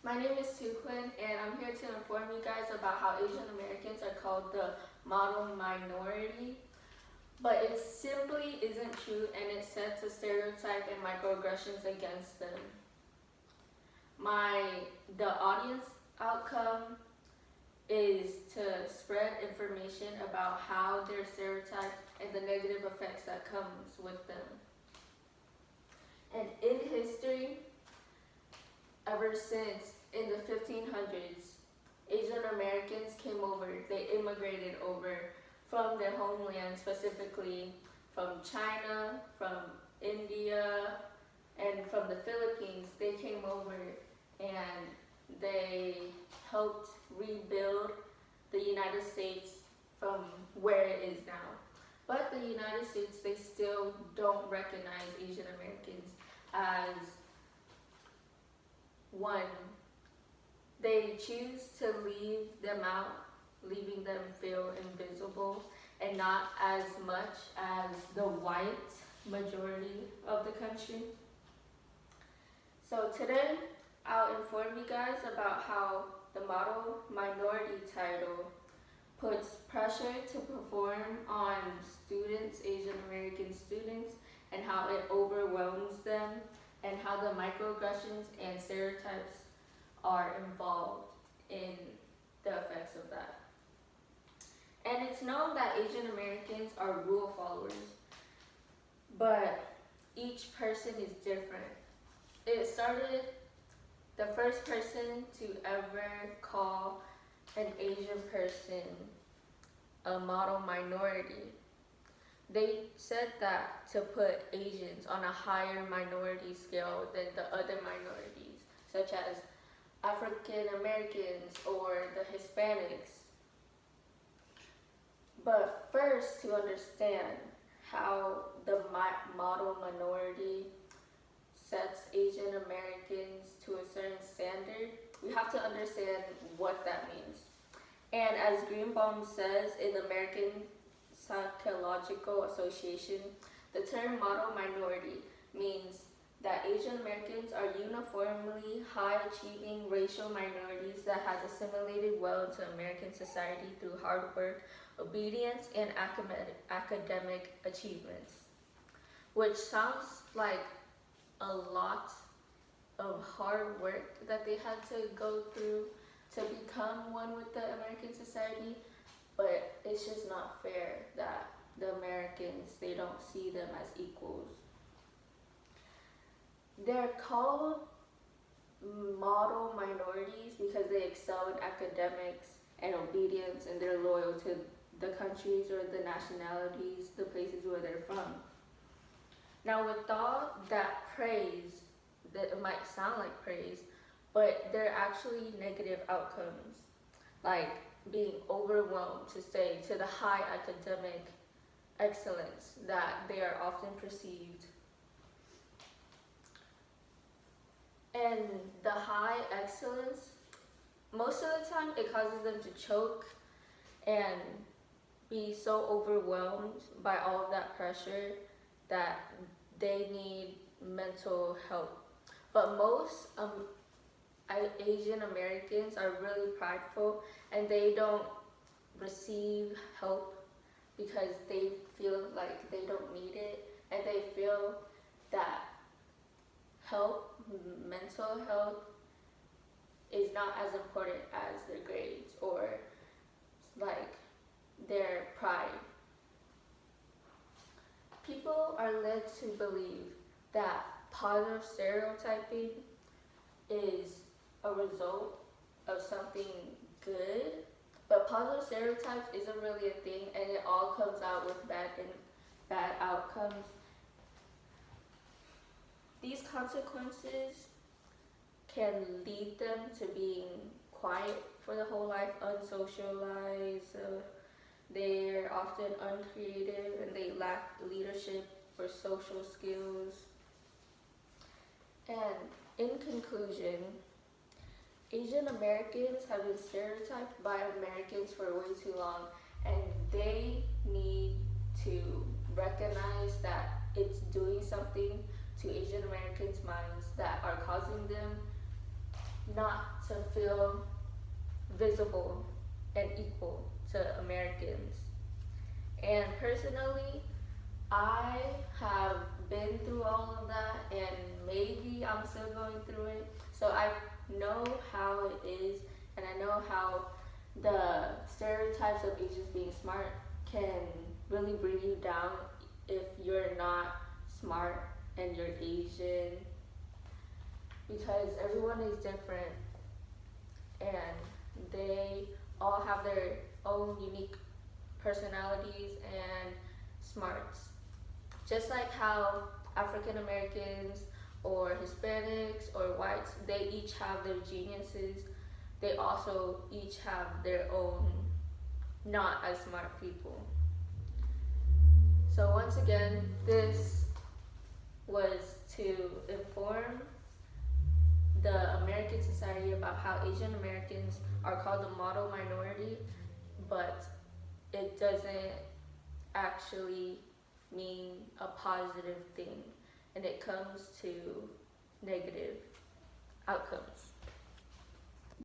My name is Suquin, and I'm here to inform you guys about how Asian Americans are called the model minority. But it simply isn't true, and it sets a stereotype and microaggressions against them. The audience outcome is to spread information about how they're stereotyped and the negative effects that comes with them. And in history, ever since in the 1500s, Asian Americans came over, they immigrated over from their homeland, specifically from China, from India, and from the Philippines. They came over and they helped rebuild the United States from where it is now. But the United States, they still don't recognize Asian Americans as one. They choose to leave them out, leaving them feel invisible, and not as much as the white majority of the country. So today, I'll inform you guys about how the model minority title puts pressure to perform on students, Asian American students, and how it overwhelms them, and how the microaggressions and stereotypes are involved in the effects of that. And it's known that Asian Americans are rule followers, but each person is different. It started, the first person to ever call an Asian person a model minority, they said that to put Asians on a higher minority scale than the other minorities, such as African Americans or the Hispanics. But first, to understand how the model minority sets Asian Americans to a certain standard, we have to understand what that means. And as Greenbaum says in the American Psychological Association, the term model minority means that Asian Americans are uniformly high-achieving racial minorities that has assimilated well into American society through hard work, obedience, and academic achievements. Which sounds like a lot of hard work that they had to go through to become one with the American society, but it's just not fair that the Americans, they don't see them as equals. They're called model minorities because they excel in academics and obedience, and they're loyal to the countries or the nationalities, the places where they're from. Now, with all that praise, that it might sound like praise, but they're actually negative outcomes, like being overwhelmed to say to the high academic excellence that they are often perceived. And the high excellence, most of the time it causes them to choke and be so overwhelmed by all of that pressure that they need mental help. But most Asian Americans are really prideful, and they don't receive help because they feel like they don't need it, and they feel that help, mental health, is not as important as their grades or like their pride. People are led to believe that positive stereotyping is a result of something good, but positive stereotypes isn't really a thing, and it all comes out with bad outcomes. These consequences can lead them to being quiet for the whole life, unsocialized. They're often uncreative, and they lack leadership or social skills. And in conclusion, Asian Americans have been stereotyped by Americans for way too long, and they need to recognize that it's doing something to Asian Americans' minds that are causing them not to feel visible and equal to Americans. And personally, I have been through all of that, and maybe I'm still going through it. So I know how it is, and I know how the stereotypes of Asians being smart can really bring you down if you're not smart and you're Asian, because everyone is different and they all have their own unique personalities and smarts. Just like how African Americans or Hispanics or whites, they each have their geniuses, they also each have their own not as smart people. So once again, this was to inform the American society about how Asian Americans are called the model minority, but it doesn't actually mean a positive thing, and it comes to negative outcomes.